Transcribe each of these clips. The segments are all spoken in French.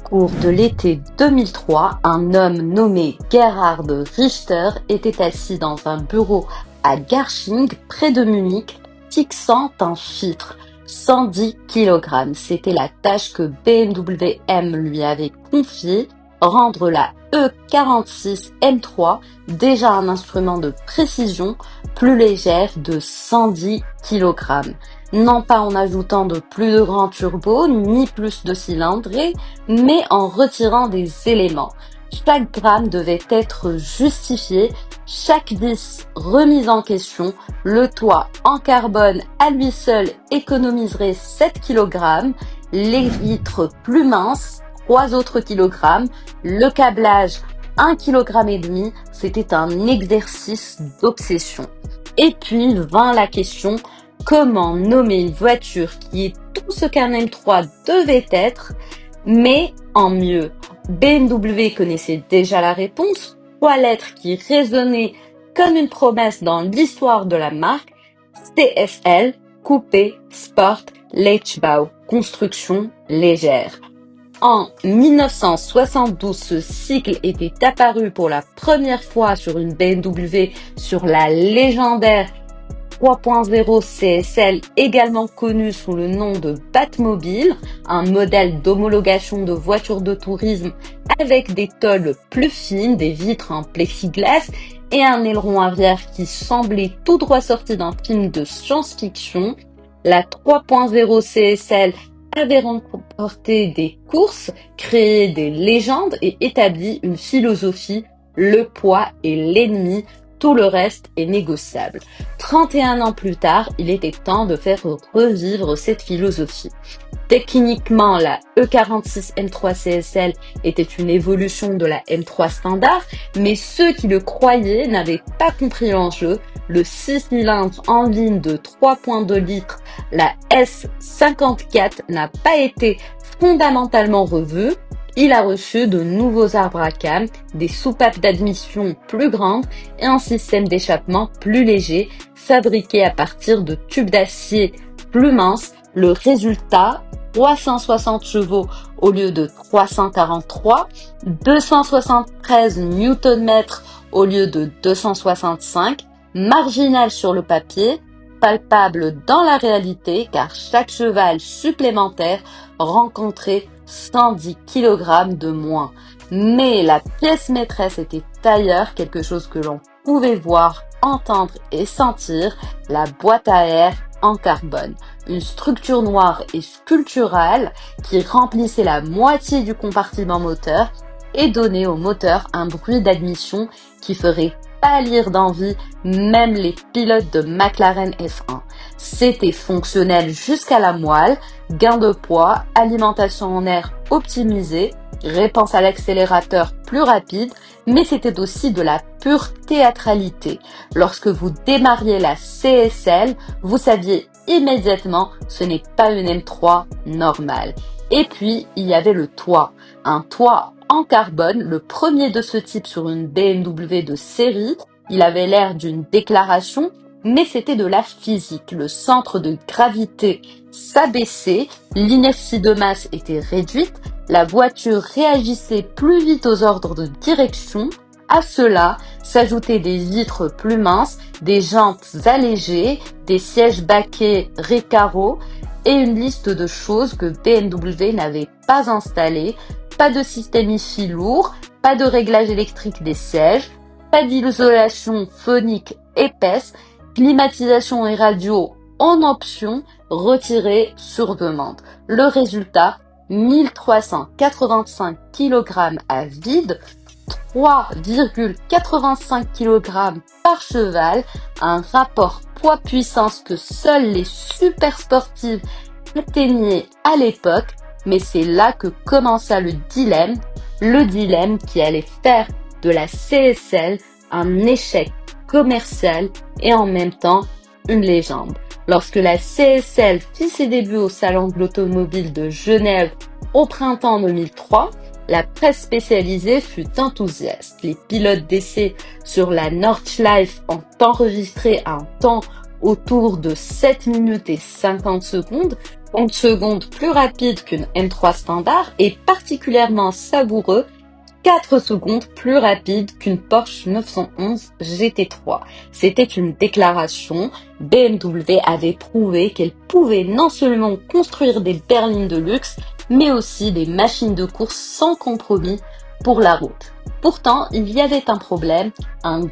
cours de l'été 2003, un homme nommé Gerhard Richter était assis dans un bureau à Garching, près de Munich, fixant un filtre. 110 kg. C'était la tâche que BMW M lui avait confiée, rendre la E46 M3, déjà un instrument de précision, plus légère de 110 kg. Non pas en ajoutant de plus de grands turbos, ni plus de cylindrées, mais en retirant des éléments. Chaque gramme devait être justifié, chaque vis remise en question. Le toit en carbone à lui seul économiserait 7 kg, les vitres plus minces, 3 autres kg, le câblage 1,5 kg. C'était un exercice d'obsession. Et puis vint la question: comment nommer une voiture qui est tout ce qu'un M3 devait être, mais en mieux? BMW connaissait déjà la réponse, 3 lettres qui résonnaient comme une promesse dans l'histoire de la marque: CSL, Coupé, Sport, Leichtbau, construction légère. En 1972, ce cycle était apparu pour la première fois sur une BMW sur la légendaire 3.0 CSL, également connu sous le nom de Batmobile, un modèle d'homologation de voitures de tourisme avec des tôles plus fines, des vitres en plexiglas et un aileron arrière qui semblait tout droit sorti d'un film de science-fiction. La 3.0 CSL avait remporté des courses, créé des légendes et établi une philosophie: le poids est l'ennemi, tout le reste est négociable. 31 ans plus tard, il était temps de faire revivre cette philosophie. Techniquement, la E46 M3 CSL était une évolution de la M3 standard, mais ceux qui le croyaient n'avaient pas compris l'enjeu. Le 6 cylindres en ligne de 3.2 litres, la S54, n'a pas été fondamentalement revu. Il a reçu de nouveaux arbres à cam, des soupapes d'admission plus grandes et un système d'échappement plus léger, fabriqué à partir de tubes d'acier plus minces. Le résultat: 360 chevaux au lieu de 343, 273 Nm au lieu de 265, marginal sur le papier, palpable dans la réalité car chaque cheval supplémentaire rencontrait 110 kg de moins. Mais la pièce maîtresse était ailleurs, quelque chose que l'on pouvait voir, entendre et sentir: la boîte à air en carbone. Une structure noire et sculpturale qui remplissait la moitié du compartiment moteur et donnait au moteur un bruit d'admission qui ferait pâlir d'envie même les pilotes de McLaren F1. C'était fonctionnel jusqu'à la moelle, gain de poids, alimentation en air optimisée, réponse à l'accélérateur plus rapide, mais c'était aussi de la pure théâtralité. Lorsque vous démarriez la CSL, vous saviez immédiatement ce n'est pas une M3 normale. Et puis, il y avait le toit. Un toit en carbone, le premier de ce type sur une BMW de série. Il avait l'air d'une déclaration, mais c'était de la physique. Le centre de gravité s'abaissait, l'inertie de masse était réduite, la voiture réagissait plus vite aux ordres de direction. À cela s'ajoutaient des vitres plus minces, des jantes allégées, des sièges baquets Recaro et une liste de choses que BMW n'avait pas installées. Pas de système hi-fi lourd, pas de réglage électrique des sièges, pas d'isolation phonique épaisse, climatisation et radio en option, retirée sur demande. Le résultat: 1385 kg à vide, 3,85 kg par cheval, un rapport poids-puissance que seuls les super sportives atteignaient à l'époque. Mais c'est là que commença le dilemme qui allait faire de la CSL un échec commercial et en même temps une légende. Lorsque la CSL fit ses débuts au Salon de l'Automobile de Genève au printemps 2003, la presse spécialisée fut enthousiaste. Les pilotes d'essai sur la Nordschleife ont enregistré un temps autour de 7 minutes et 50 secondes, 30 secondes plus rapide qu'une M3 standard et particulièrement savoureux, 4 secondes plus rapide qu'une Porsche 911 GT3. C'était une déclaration. BMW avait prouvé qu'elle pouvait non seulement construire des berlines de luxe, mais aussi des machines de course sans compromis pour la route. Pourtant, il y avait un problème, un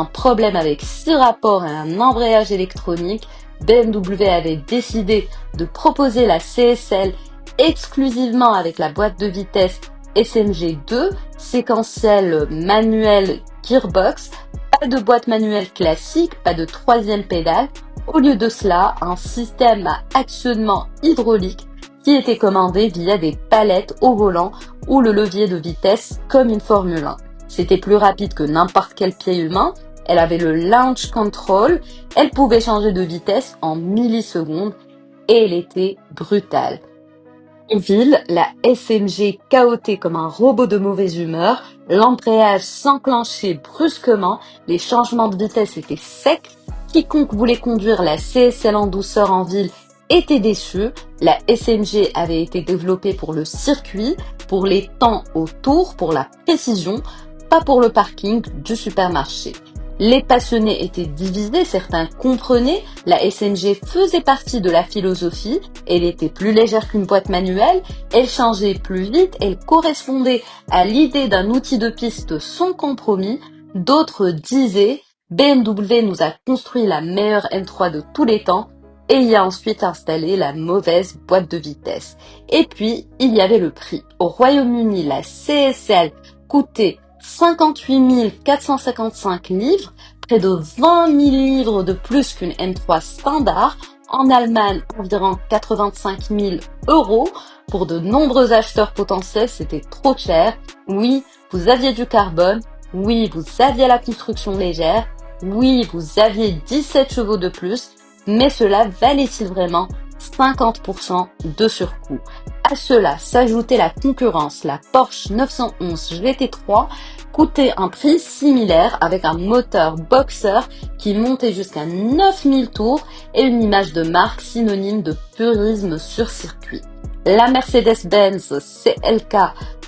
problème avec 6 rapports et un embrayage électronique. BMW avait décidé de proposer la CSL exclusivement avec la boîte de vitesse SMG2, séquentiel manuel gearbox, pas de boîte manuelle classique, pas de troisième pédale. Au lieu de cela, un système à actionnement hydraulique qui était commandé via des palettes au volant ou le levier de vitesse comme une Formule 1. C'était plus rapide que n'importe quel pied humain. Elle avait le launch control. Elle pouvait changer de vitesse en millisecondes et elle était brutale. En ville, la SMG cahotait comme un robot de mauvaise humeur, l'embrayage s'enclenchait brusquement, les changements de vitesse étaient secs, quiconque voulait conduire la CSL en douceur en ville était déçu. La SMG avait été développée pour le circuit, pour les temps autour, pour la précision, pas pour le parking du supermarché. Les passionnés étaient divisés, certains comprenaient, la SMG faisait partie de la philosophie, elle était plus légère qu'une boîte manuelle, elle changeait plus vite, elle correspondait à l'idée d'un outil de piste sans compromis. D'autres disaient, BMW nous a construit la meilleure M3 de tous les temps et y a ensuite installé la mauvaise boîte de vitesse. Et puis, il y avait le prix. Au Royaume-Uni, la CSL coûtait 58 455 livres, près de 20 000 livres de plus qu'une M3 standard. En Allemagne, environ 85 000 euros. Pour de nombreux acheteurs potentiels, c'était trop cher. Oui, vous aviez du carbone. Oui, vous aviez la construction légère. Oui, vous aviez 17 chevaux de plus. Mais cela valait-il vraiment 50% de surcoût? À cela s'ajoutait la concurrence. La Porsche 911 GT3 coûtait un prix similaire avec un moteur boxer qui montait jusqu'à 9000 tours et une image de marque synonyme de purisme sur circuit. La Mercedes-Benz CLK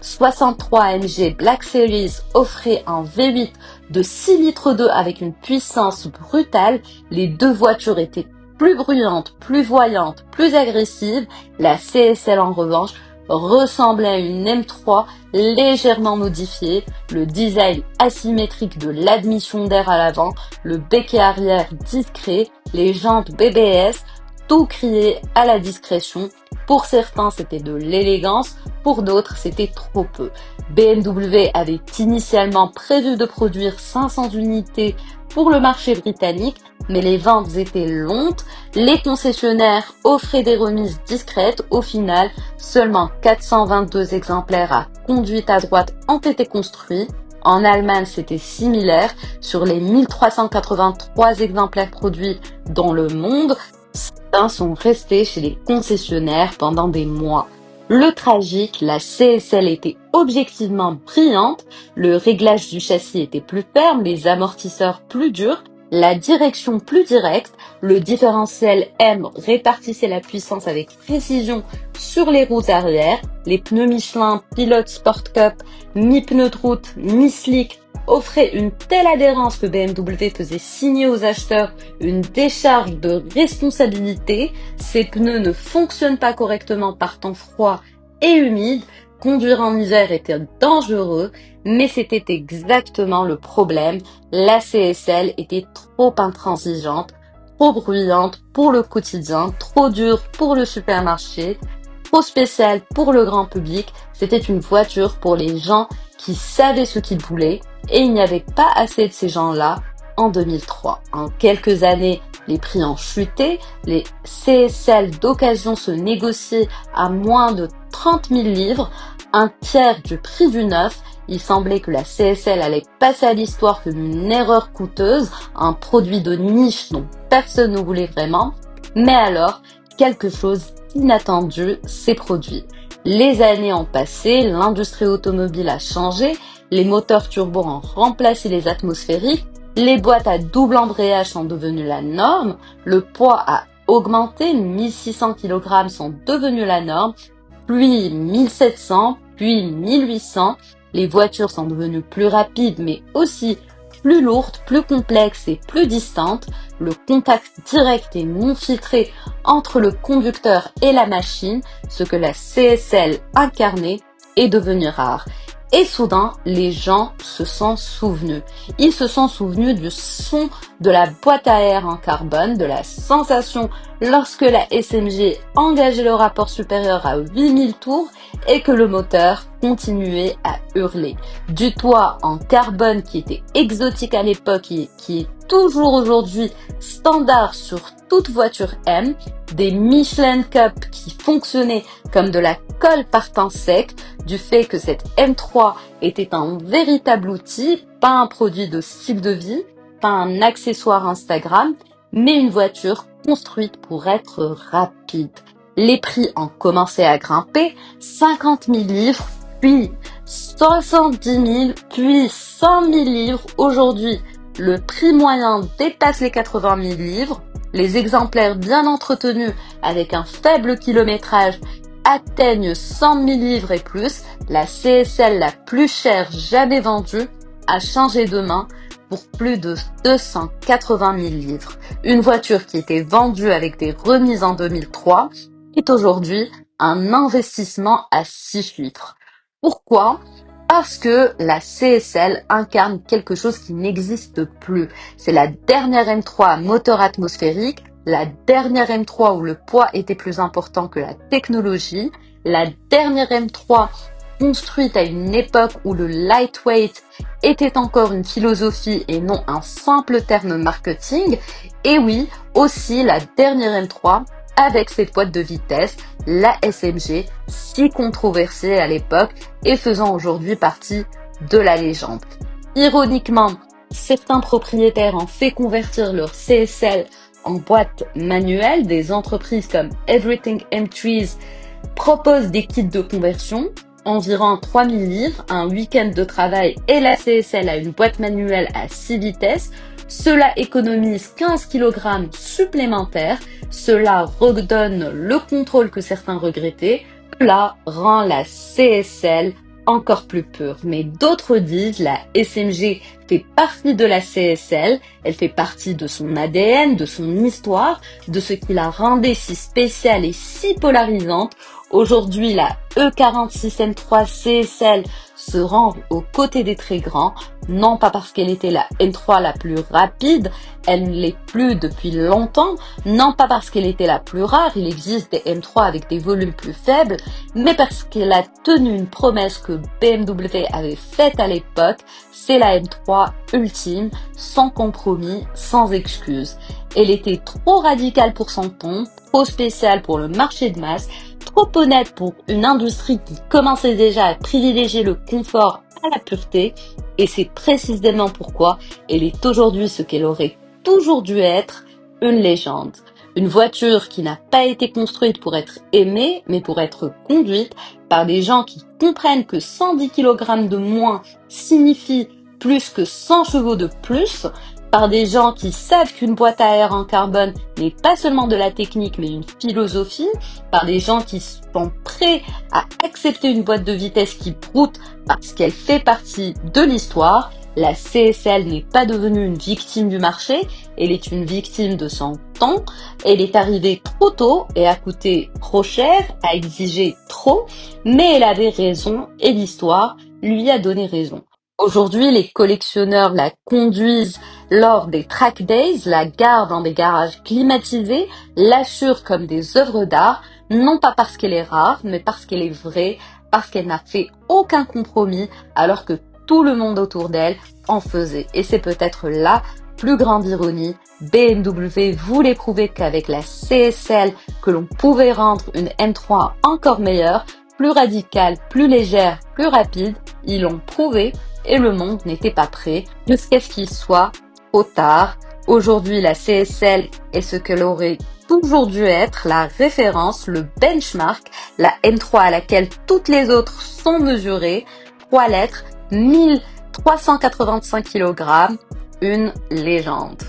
63 AMG Black Series offrait un V8 de 6 litres 2 avec une puissance brutale. Les deux voitures étaient plus bruyantes, plus voyantes, plus agressives. La CSL en revanche ressemblait à une M3 légèrement modifiée. Le design asymétrique de l'admission d'air à l'avant, le becquet arrière discret, les jantes BBS, tout criait à la discrétion. Pour certains, c'était de l'élégance, pour d'autres, c'était trop peu. BMW avait initialement prévu de produire 500 unités pour le marché britannique, mais les ventes étaient lentes. Les concessionnaires offraient des remises discrètes. Au final, seulement 422 exemplaires à conduite à droite ont été construits. En Allemagne, c'était similaire. Sur les 1383 exemplaires produits dans le monde, certains sont restés chez les concessionnaires pendant des mois. Le tragique, la CSL était objectivement brillante, le réglage du châssis était plus ferme, les amortisseurs plus durs, la direction plus directe, le différentiel M répartissait la puissance avec précision sur les roues arrière, les pneus Michelin Pilot Sport Cup, mi-pneus de route, mi-slick, offraient une telle adhérence que BMW faisait signer aux acheteurs une décharge de responsabilité. Ces pneus ne fonctionnent pas correctement par temps froid et humide. Conduire en hiver était dangereux, mais c'était exactement le problème. La CSL était trop intransigeante, trop bruyante pour le quotidien, trop dure pour le supermarché, trop spéciale pour le grand public. C'était une voiture pour les gens qui savaient ce qu'ils voulaient et il n'y avait pas assez de ces gens-là en 2003. En quelques années, les prix ont chuté, les CSL d'occasion se négociaient à moins de 30 000 livres, un tiers du prix du neuf. Il semblait que la CSL allait passer à l'histoire comme une erreur coûteuse, un produit de niche dont personne ne voulait vraiment. Mais alors, quelque chose d'inattendu s'est produit. Les années ont passé, l'industrie automobile a changé, les moteurs turbo ont remplacé les atmosphériques, Les boîtes à double embrayage sont devenues la norme, le poids a augmenté, 1600 kg sont devenus la norme, puis 1700, puis 1800. Les voitures sont devenues plus rapides, mais aussi plus lourdes, plus complexes et plus distantes. Le contact direct et non filtré entre le conducteur et la machine, ce que la CSL incarnait, est devenu rare. Et soudain, les gens se sont souvenus. Ils se sont souvenus du son de la boîte à air en carbone, de la sensation lorsque la SMG engageait le rapport supérieur à 8000 tours et que le moteur continuait à hurler. Du toit en carbone qui était exotique à l'époque et qui est toujours aujourd'hui standard sur toute voiture M, des Michelin Cup qui fonctionnaient comme de la colle par temps sec, du fait que cette M3 était un véritable outil, pas un produit de style de vie, pas un accessoire Instagram, mais une voiture construite pour être rapide. Les prix ont commencé à grimper, 50 000 livres, puis 70 000, puis 100 000 livres. Aujourd'hui, le prix moyen dépasse les 80 000 livres. Les exemplaires bien entretenus avec un faible kilométrage atteignent 100 000 livres et plus. La CSL la plus chère jamais vendue a changé de main pour plus de 280 000 livres. Une voiture qui était vendue avec des remises en 2003 est aujourd'hui un investissement à 6 chiffres. Pourquoi ? Parce que la CSL incarne quelque chose qui n'existe plus. C'est la dernière M3 à moteur atmosphérique, la dernière M3 où le poids était plus important que la technologie, la dernière M3 construite à une époque où le lightweight était encore une philosophie et non un simple terme marketing. Et oui, aussi la dernière M3 avec cette boîte de vitesse, la SMG, si controversée à l'époque et faisant aujourd'hui partie de la légende. Ironiquement, certains propriétaires ont fait convertir leur CSL en boîte manuelle. Des entreprises comme Everything M3s proposent des kits de conversion, environ 3000 livres, un week-end de travail et la CSL a une boîte manuelle à 6 vitesses. Cela économise 15 kg supplémentaires, cela redonne le contrôle que certains regrettaient, cela rend la CSL encore plus pure. Mais d'autres disent la SMG fait partie de la CSL, elle fait partie de son ADN, de son histoire, de ce qui la rendait si spéciale et si polarisante. Aujourd'hui, la E46 M3 CSL se rend aux côtés des très grands, non pas parce qu'elle était la M3 la plus rapide, elle ne l'est plus depuis longtemps, non pas parce qu'elle était la plus rare, il existe des M3 avec des volumes plus faibles, mais parce qu'elle a tenu une promesse que BMW avait faite à l'époque, c'est la M3 ultime, sans compromis, sans excuse. Elle était trop radicale pour son ton, trop spéciale pour le marché de masse, trop honnête pour une industrie qui commençait déjà à privilégier le confort à la pureté, et c'est précisément pourquoi elle est aujourd'hui ce qu'elle aurait toujours dû être, une légende. Une voiture qui n'a pas été construite pour être aimée, mais pour être conduite par des gens qui comprennent que 110 kg de moins signifie plus que 100 chevaux de plus, par des gens qui savent qu'une boîte à air en carbone n'est pas seulement de la technique mais une philosophie, par des gens qui sont prêts à accepter une boîte de vitesse qui broute parce qu'elle fait partie de l'histoire. La CSL n'est pas devenue une victime du marché, elle est une victime de son temps, elle est arrivée trop tôt et a coûté trop cher, a exigé trop, mais elle avait raison et l'histoire lui a donné raison. Aujourd'hui, les collectionneurs la conduisent lors des track days, la gardent dans des garages climatisés, l'assurent comme des œuvres d'art, non pas parce qu'elle est rare, mais parce qu'elle est vraie, parce qu'elle n'a fait aucun compromis, alors que tout le monde autour d'elle en faisait. Et c'est peut-être la plus grande ironie. BMW voulait prouver qu'avec la CSL, que l'on pouvait rendre une M3 encore meilleure, plus radicale, plus légère, plus rapide. Ils l'ont prouvé et le monde n'était pas prêt jusqu'à ce qu'il soit trop tard. Aujourd'hui, la CSL est ce qu'elle aurait toujours dû être, la référence, le benchmark, la M3 à laquelle toutes les autres sont mesurées. 3 lettres, 1385 kg, une légende.